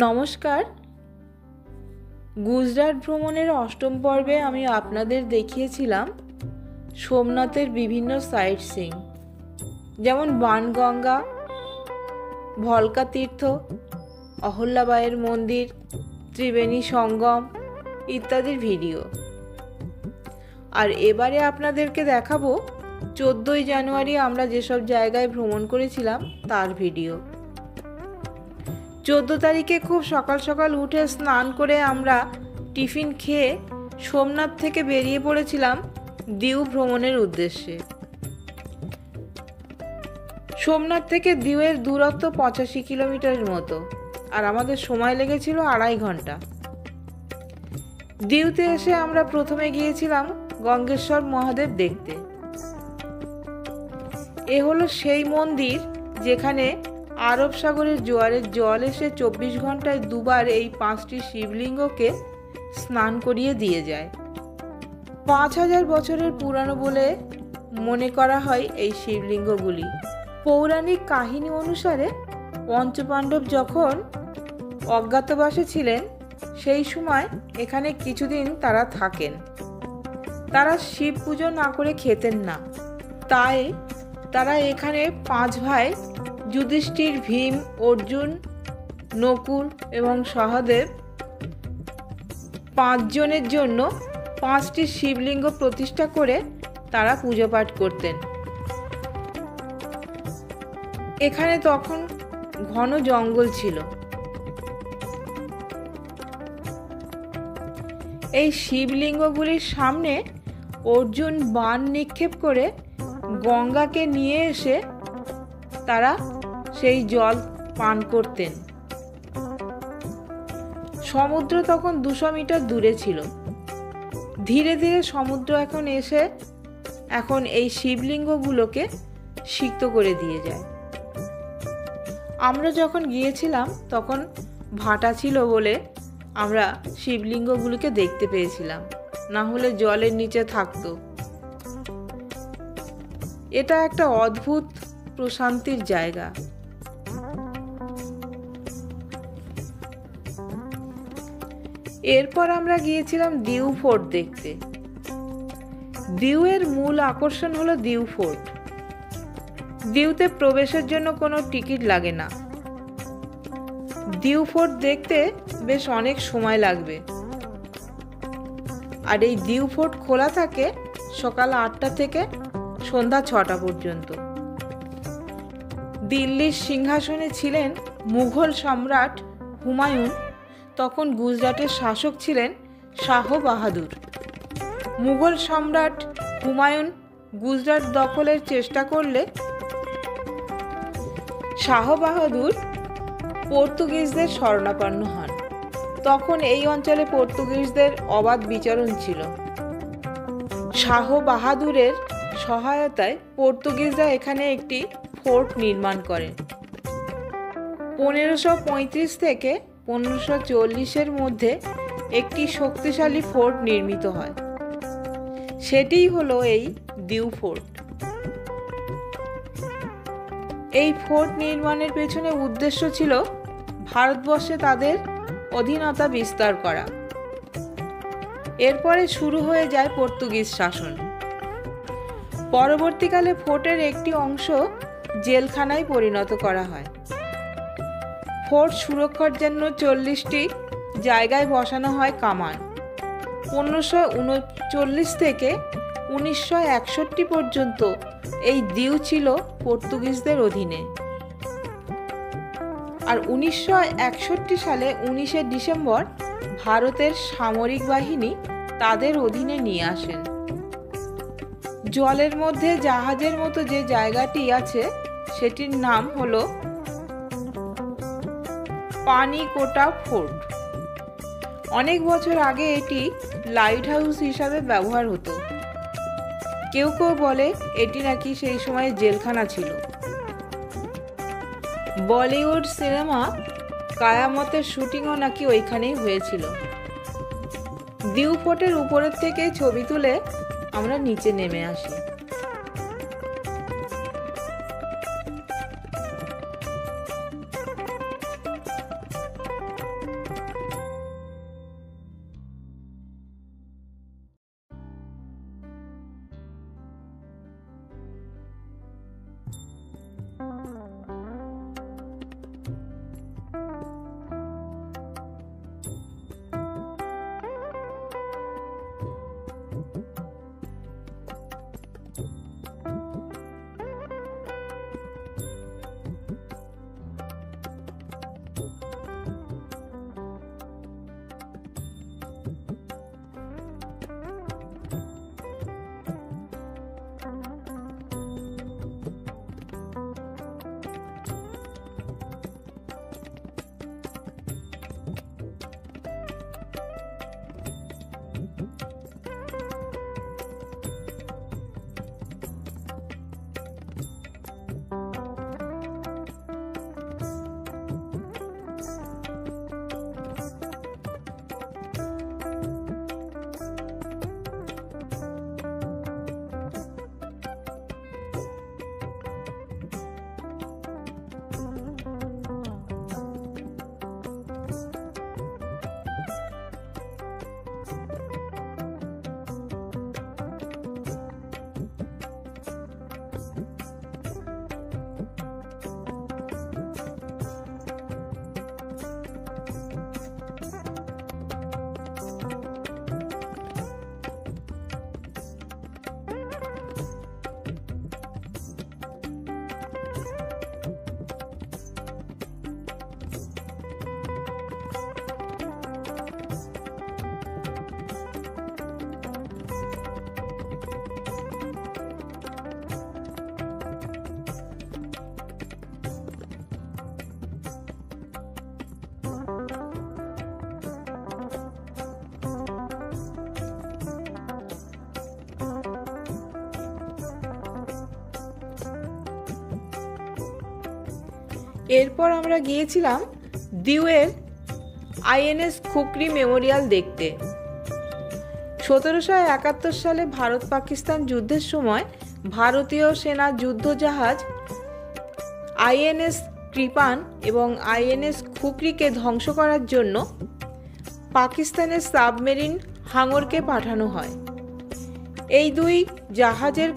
নমস্কার। গুজরাট ভ্রমণের অষ্টম পর্বে আমি আপনাদের দেখিয়েছিলাম সোমনাথের বিভিন্ন সাইট সিইং, যেমন বাণগঙ্গা, ভলকা তীর্থ, অহল্যাবাইয়ের মন্দির, ত্রিবেণী সঙ্গম ইত্যাদির ভিডিও। আর এবারে আপনাদেরকে দেখাবো 14ই জানুয়ারি আমরা যেসব জায়গায় ভ্রমণ করেছিলাম তার ভিডিও। 14 তারিখে খুব সকাল সকাল উঠে স্নান করে আমরা টিফিন খেয়ে সোমনাথ থেকে বেরিয়ে পড়েছিলাম দিউ ভ্রমণের উদ্দেশ্যে। সোমনাথ থেকে দিউয়ের দূরত্ব 85 কিলোমিটারের মতো, আর আমাদের সময় লেগেছিল 2.5 ঘন্টা। দিউতে এসে আমরা প্রথমে গিয়েছিলাম গঙ্গেশ্বর মহাদেব দেখতে। এ হলো সেই মন্দির যেখানে আরব সাগরের জোয়ারের জল এসে 24 ঘন্টায় দুবার এই 5টি শিবলিঙ্গকে স্নান করিয়ে দিয়ে যায়। 5000 বছরের পুরানো বলে মনে করা হয় এই শিবলিঙ্গগুলি। পৌরাণিক কাহিনী অনুসারে পঞ্চপাণ্ডব যখন অজ্ঞাতবাসে ছিলেন সেই সময় এখানে কিছুদিন তারা থাকেন। তারা শিব পুজো না করে খেতেন না, তাই তারা এখানে 5 ভাই যুধিষ্ঠির, ভীম, অর্জুন, নকুল এবং সহদেব 5 জনের জন্য 5টি শিবলিঙ্গ প্রতিষ্ঠা করে তারা পুজো পাঠ করতেন। এখানে তখন ঘন জঙ্গল ছিল। এই শিবলিঙ্গগুলির সামনে অর্জুন বাণ নিক্ষেপ করে গঙ্গাকে নিয়ে এসে তারা সেই জল পান করতেন। সমুদ্র তখন 200 মিটার দূরে ছিল। ধীরে ধীরে সমুদ্র এখন এই শিবলিঙ্গগুলোকে সিক্ত করে দিয়ে যায়। আমরা যখন গিয়েছিলাম তখন ভাটা ছিল বলে আমরা শিবলিঙ্গগুলোকে দেখতে পেয়েছিলাম, না হলে জলের নিচে থাকতো। এটা একটা অদ্ভুত প্রশান্তির জায়গা। এরপর আমরা গিয়েছিলাম দিউ ফোর্ট দেখতে। দিউয়ের মূল আকর্ষণ হলো দিউ ফোর্ট। দিউতে প্রবেশের জন্য কোনো টিকিট লাগে না। দিউ ফোর্ট দেখতে বেশ অনেক সময় লাগবে। আর এই দিউ ফোর্ট খোলা থাকে সকাল 8টা থেকে সন্ধ্যা 6টা পর্যন্ত। দিল্লির সিংহাসনে ছিলেন মুঘল সম্রাট হুমায়ুন। তখন গুজরাটের শাসক ছিলেন শাহ বাহাদুর। মুঘল সম্রাট হুমায়ুন গুজরাট দখলের চেষ্টা করলে শাহ বাহাদুর পর্তুগিজদের শরণাপন্ন হন। তখন এই অঞ্চলে পর্তুগিজদের অবাধ বিচরণ ছিল। শাহ বাহাদুরের সহায়তায় পর্তুগিজরা এখানে একটি ফোর্ট নির্মাণ করেন। 1535 থেকে 1540-এর মধ্যে একটি শক্তিশালী ফোর্ট নির্মিত হয়। সেটিই হলো এই দিউ ফোর্ট। এই ফোর্ট নির্মাণের পেছনে উদ্দেশ্য ছিল ভারতবর্ষে তাদের অধীনতা বিস্তার করা। এরপরে শুরু হয়ে যায় পর্তুগিজ শাসন। পরবর্তীকালে ফোর্টের একটি অংশ জেলখানায় পরিণত করা হয়। ফোর্ট সুরক্ষার জন্য 40টি জায়গায় বসানো হয় কামান। 1539 থেকে 1961 পর্যন্ত এই দিউ ছিল পর্তুগিজদের অধীনে। আর 1961 সালে 19শে ডিসেম্বর ভারতের সামরিক বাহিনী তাদের অধীনে নিয়ে আসেন। জলের মধ্যে জাহাজের মতো যে জায়গাটি আছে সেটির নাম হলো পানিকোটা ফোর্ট। অনেক বছর আগে এটি লাইট হাউস হিসাবে ব্যবহার হতো। কেউ কেউ বলে এটি নাকি সেই সময় জেলখানা ছিল। বলিউড সিনেমা কায়ামতের শুটিংও নাকি ওইখানেই হয়েছিল। দিউ ফোর্টের উপরের থেকে ছবি তুলে আমরা নিচে নেমে আসি। এরপর আমরা গিয়েছিলাম দিউয়ের আইএনএস খুকরি মেমোরিয়াল দেখতে। 1771 সালে ভারত পাকিস্তান যুদ্ধের সময় ভারতীয় সেনা যুদ্ধজাহাজ আইএনএস কৃপান এবং আইএনএস খুকরিকে ধ্বংস করার জন্য পাকিস্তানের সাবমেরিন হাঙরকে পাঠানো হয়। এই দুই জাহাজের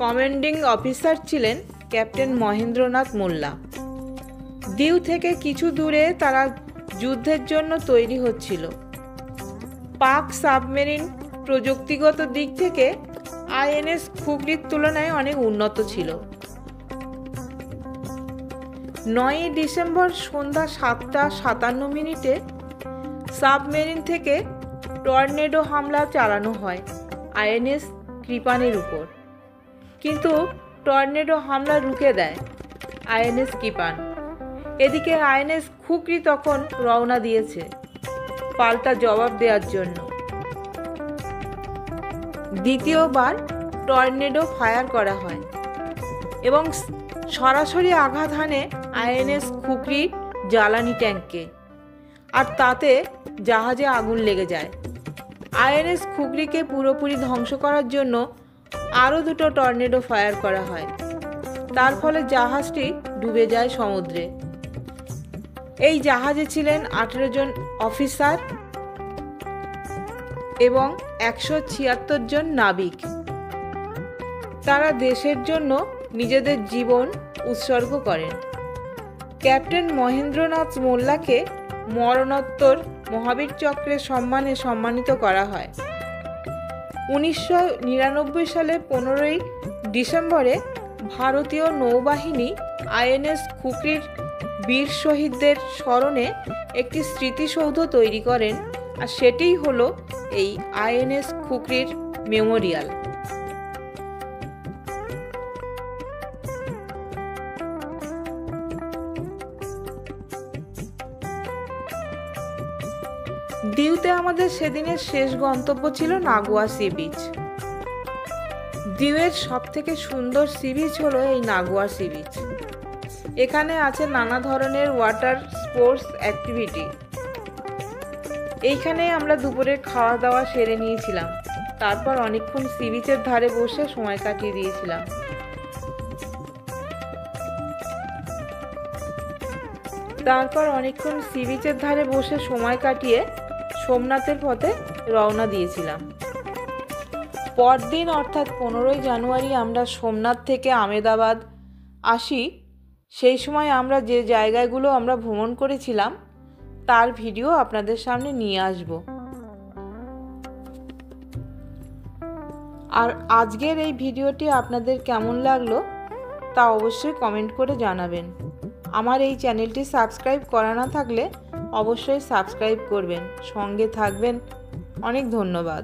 কমান্ডিং অফিসার ছিলেন ক্যাপ্টেন মহেন্দ্রনাথ মোল্লা। দিউ থেকে কিছু দূরে তারা যুদ্ধের জন্য তৈরি হচ্ছিল। পাক সাবমেরিন প্রযুক্তিগত দিক থেকে আইএনএস খুকরির তুলনায় অনেক উন্নত ছিল। 9 ডিসেম্বর সন্ধ্যা 7:57 সাবমেরিন থেকে টর্নেডো হামলা চালানো হয় আইএনএস কৃপানের উপর, কিন্তু টর্নেডো হামলা রুখে দেয় আইএনএস কৃপান। এদিকে আইএনএস খুকরি তখন রওনা দিয়েছে পাল্টা জবাব দেওয়ার জন্য। দ্বিতীয়বার টর্নেডো ফায়ার করা হয় এবং সরাসরি আঘাত হানে আইএনএস খুকরির জ্বালানি ট্যাঙ্কে, আর তাতে জাহাজে আগুন লেগে যায়। আইএনএস খুকরিকে পুরোপুরি ধ্বংস করার জন্য আরও 2টো টর্নেডো ফায়ার করা হয়। তার ফলে জাহাজটি ডুবে যায় সমুদ্রে। এই জাহাজে ছিলেন 18 জন অফিসার এবং 176 জন নাবিক। তারা দেশের জন্য নিজেদের জীবন উৎসর্গ করেন। ক্যাপ্টেন মহেন্দ্রনাথ মোল্লাকে মরণোত্তর মহাবীর চক্রের সম্মানে সম্মানিত করা হয়। 1999 সালের 15 ডিসেম্বরে ভারতীয় নৌবাহিনী আইএনএস খুকরির বীর শহীদদের স্মরণে একটি স্মৃতিসৌধ তৈরি করেন, আর সেটিই হলো এই আইএনএস খুকরির মেমোরিয়াল। দিউতে আমাদের সেদিনের শেষ গন্তব্য ছিল নাগুয়া সি বিচ। দিউয়ের সবথেকে সুন্দর সি বিচ হলো এই নাগুয়া সি বিচ। এখানে আছে নানা ধরনের ওয়াটার স্পোর্টস অ্যাক্টিভিটি। এইখানে আমরা দুপুরের খাওয়া দাওয়া সেরে নিয়েছিলাম, তারপর অনেকক্ষণ সি বিচের ধারে বসে সময় কাটিয়ে দিয়েছিলাম। সময় কাটিয়ে সোমনাথের পথে রওনা দিয়েছিলাম। পরদিন অর্থাৎ 15 জানুয়ারি আমরা সোমনাথ থেকে আমেদাবাদ আসি। সেই সময় আমরা যে জায়গাগুলো আমরা ভ্রমণ করেছিলাম তার ভিডিও আপনাদের সামনে নিয়ে আসব। আর আজকের এই ভিডিওটি আপনাদের কেমন লাগলো তা অবশ্যই কমেন্ট করে জানাবেন। আমার এই চ্যানেলটি সাবস্ক্রাইব করা না থাকলে অবশ্যই সাবস্ক্রাইব করবেন, সঙ্গে থাকবেন। অনেক ধন্যবাদ।